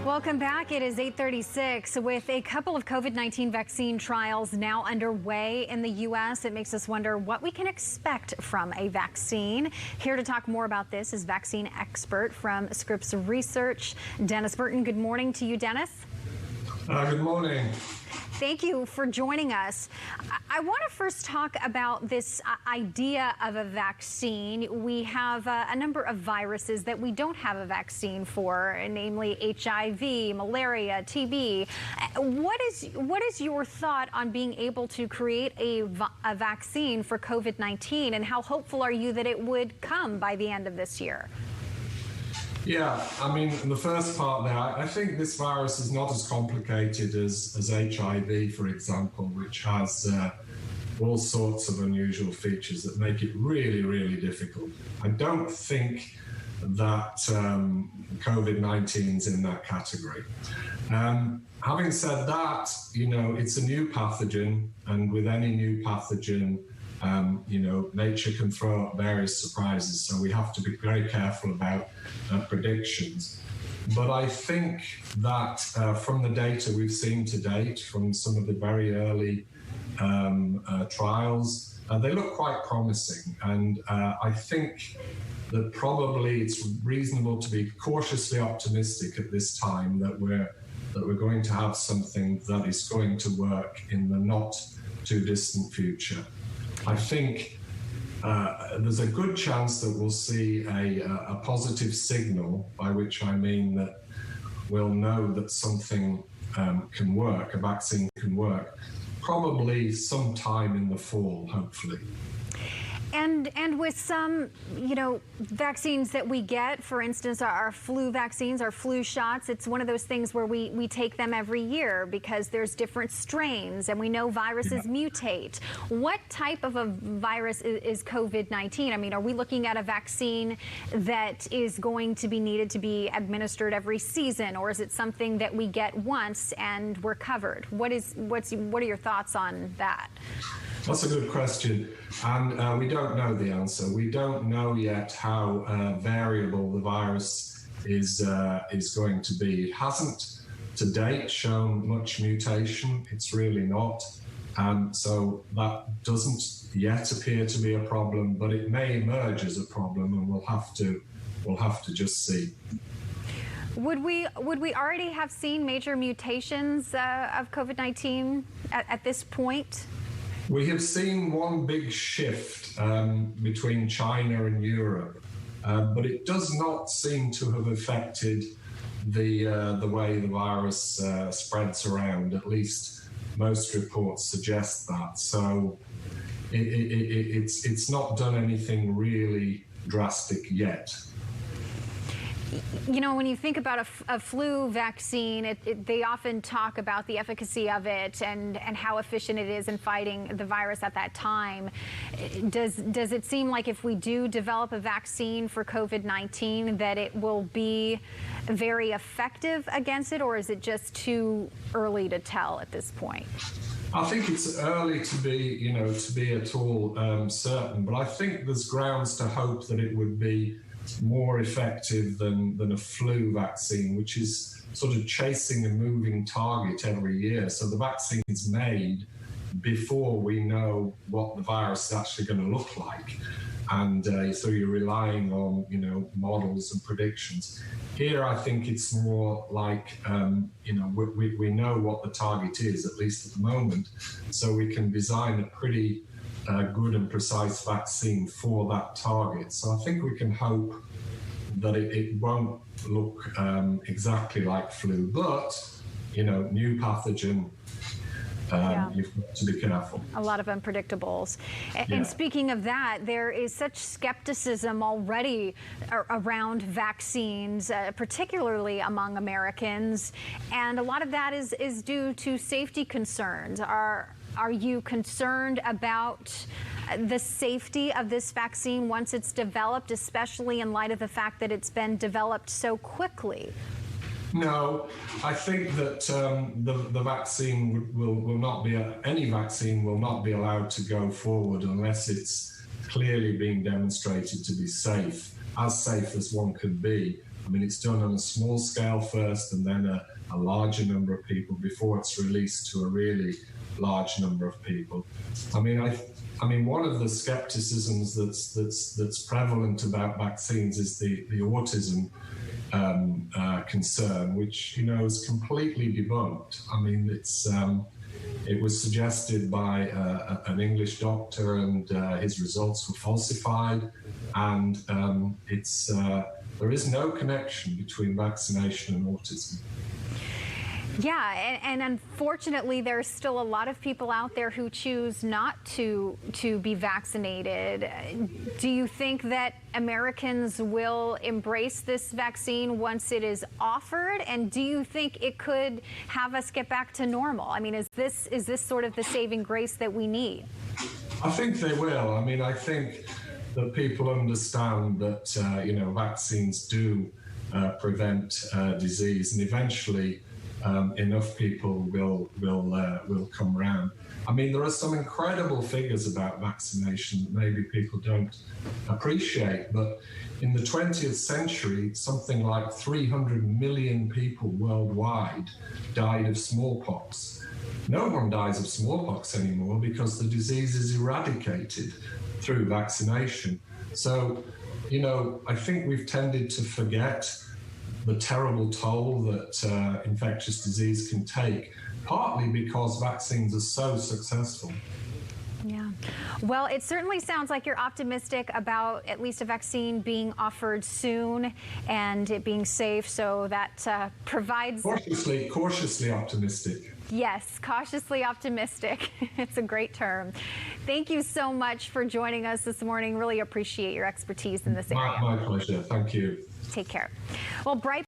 Welcome back. It is 8:36. With a couple of COVID-19 vaccine trials now underway in the U.S., it makes us wonder what we can expect from a vaccine. Here to talk more about this is vaccine expert from Scripps Research, Dennis Burton. Good morning to you, Dennis. Good morning. Thank you for joining us. I want to first talk about this idea of a vaccine. We have a number of viruses that we don't have a vaccine for, namely HIV, malaria, TB. What is your thought on being able to create a vaccine for COVID-19, and how hopeful are you that it would come by the end of this year? Yeah, I mean, the first part there, I think this virus is not as complicated as HIV, for example, which has all sorts of unusual features that make it really, really difficult. I don't think that COVID-19 is in that category. Having said that, you know, it's a new pathogen, and with any new pathogen, you know, nature can throw up various surprises, so we have to be very careful about predictions. But I think that from the data we've seen to date, from some of the very early trials, they look quite promising. And I think that probably it's reasonable to be cautiously optimistic at this time that we're going to have something that is going to work in the not too distant future. I think there's a good chance that we'll see a positive signal, by which I mean that we'll know that something can work, a vaccine can work, probably sometime in the fall, hopefully. And with some, you know, vaccines that we get, for instance, our flu vaccines, our flu shots, it's one of those things where we take them every year because there's different strains and we know viruses mutate. What type of a virus is COVID-19? I mean, are we looking at a vaccine that is going to be needed to be administered every season, or is it something that we get once and we're covered? What are your thoughts on that? That's a good question, and we don't know the answer. We don't know yet how variable the virus is going to be. It hasn't to date shown much mutation. It's really not, so that doesn't yet appear to be a problem. But it may emerge as a problem, and we'll have to just see. Would we already have seen major mutations of COVID-19 at this point? We have seen one big shift between China and Europe, but it does not seem to have affected the way the virus spreads around. At least most reports suggest that. So it's not done anything really drastic yet. You know, when you think about a flu vaccine, they often talk about the efficacy of it and how efficient it is in fighting the virus at that time. Does it seem like if we do develop a vaccine for COVID-19 that it will be very effective against it, or is it just too early to tell at this point? I think it's early to be at all certain, but I think there's grounds to hope that it would be more effective than a flu vaccine, which is sort of chasing a moving target every year. So the vaccine is made before we know what the virus is actually going to look like. And so you're relying on, you know, models and predictions. Here, I think it's more like, you know, we know what the target is, at least at the moment, so we can design a pretty good and precise vaccine for that target. So I think we can hope that it won't look exactly like flu, but, you know, new pathogen, you've got to be careful. A lot of unpredictables. And speaking of that, there is such skepticism already around vaccines, particularly among Americans, and a lot of that is due to safety concerns. Are you concerned about the safety of this vaccine once it's developed, especially in light of the fact that it's been developed so quickly? No, I think that the vaccine will not be, any vaccine will not be allowed to go forward unless it's clearly being demonstrated to be safe as one could be I mean, it's done on a small scale first and then a larger number of people before it's released to a really large number of people. I mean, one of the skepticisms that's prevalent about vaccines is the autism concern, which, you know, is completely debunked. I mean, it was suggested by an English doctor, and his results were falsified, and there is no connection between vaccination and autism. Yeah, and unfortunately, there's still a lot of people out there who choose not to be vaccinated. Do you think that Americans will embrace this vaccine once it is offered? And do you think it could have us get back to normal? I mean, is this sort of the saving grace that we need? I think they will. I mean, I think that people understand that, you know, vaccines do prevent disease, and eventually enough people will come around. I mean, there are some incredible figures about vaccination that maybe people don't appreciate, but in the 20th century, something like 300 million people worldwide died of smallpox. No one dies of smallpox anymore because the disease is eradicated through vaccination. So, you know, I think we've tended to forget the terrible toll that infectious disease can take, partly because vaccines are so successful. Yeah. Well, it certainly sounds like you're optimistic about at least a vaccine being offered soon and it being safe, so that provides... Cautiously optimistic. Yes, cautiously optimistic. It's a great term. Thank you so much for joining us this morning. Really appreciate your expertise in this area. My pleasure. Thank you. Take care. Well, Bright